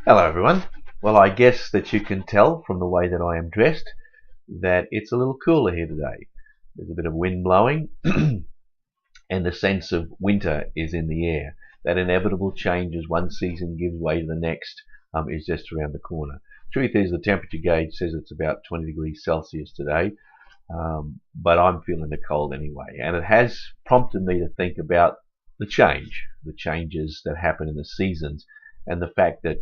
Hello everyone. Well, I guess that you can tell from the way that I am dressed that it's a little cooler here today. There's a bit of wind blowing and the sense of winter is in the air. That inevitable change as one season gives way to the next is just around the corner. Truth is, the temperature gauge says it's about 20 degrees Celsius today, but I'm feeling the cold anyway. And it has prompted me to think about the changes that happen in the seasons, and the fact that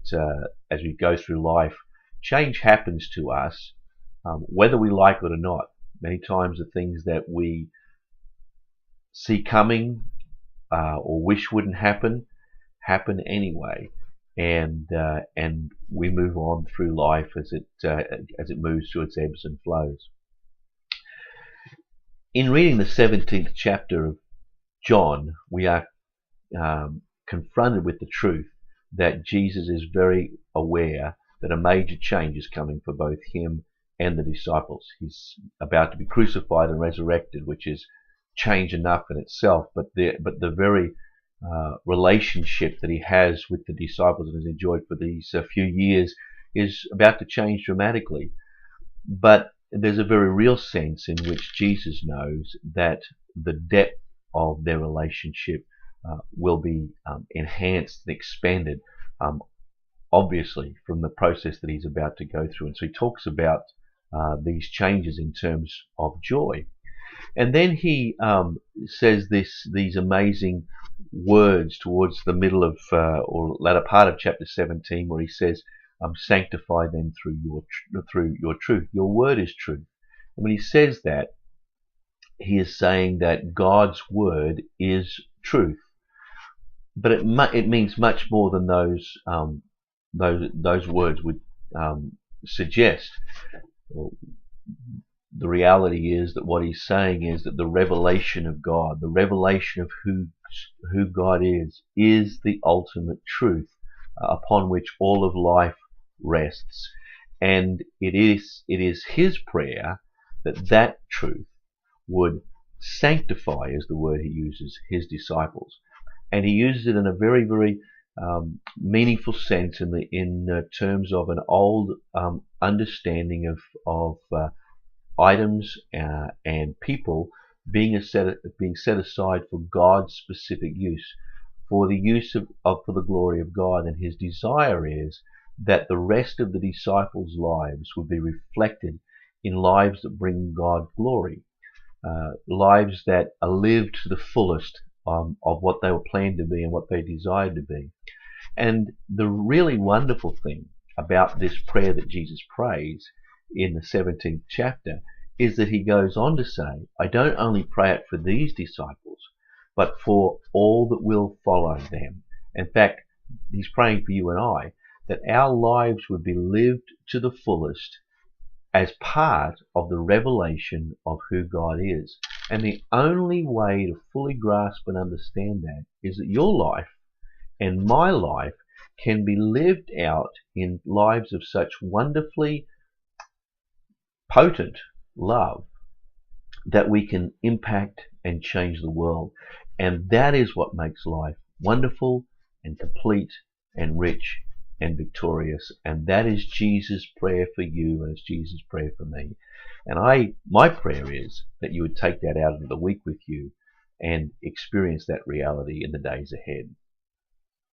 as we go through life, change happens to us, whether we like it or not. Many times the things that we see coming or wish wouldn't happen anyway, and we move on through life as it moves through its ebbs and flows. In reading the 17th chapter of John, we are confronted with the truth that Jesus is very aware that a major change is coming for both him and the disciples. He's about to be crucified and resurrected, which is change enough in itself, but the very relationship that he has with the disciples and has enjoyed for these few years is about to change dramatically. But there's a very real sense in which Jesus knows that the depth of their relationship will be enhanced and expanded, obviously, from the process that he's about to go through. And so he talks about these changes in terms of joy. And then he says these amazing words towards the middle of or latter part of chapter 17, where he says, "Sanctify them through your truth. Your word is truth." And when he says that, he is saying that God's word is truth. But it means much more than those words would suggest. The reality is that what he's saying is that the revelation of God, the revelation of who God is the ultimate truth upon which all of life rests. And it is his prayer that truth would sanctify, is the word he uses, his disciples. And he uses it in a very, very meaningful sense in terms of an old understanding of items and people being set aside for God's specific use, for the use for the glory of God. And his desire is that the rest of the disciples' lives would be reflected in lives that bring God glory, lives that are lived to the fullest of what they were planned to be and what they desired to be. And the really wonderful thing about this prayer that Jesus prays in the 17th chapter is that he goes on to say, I don't only pray it for these disciples, but for all that will follow them. In fact, he's praying for you and I, that our lives would be lived to the fullest as part of the revelation of who God is. And the only way to fully grasp and understand that is that your life and my life can be lived out in lives of such wonderfully potent love that we can impact and change the world. And that is what makes life wonderful and complete and rich and victorious. And that is Jesus' prayer for you, and it's Jesus' prayer for me. And my prayer is that you would take that out into the week with you and experience that reality in the days ahead.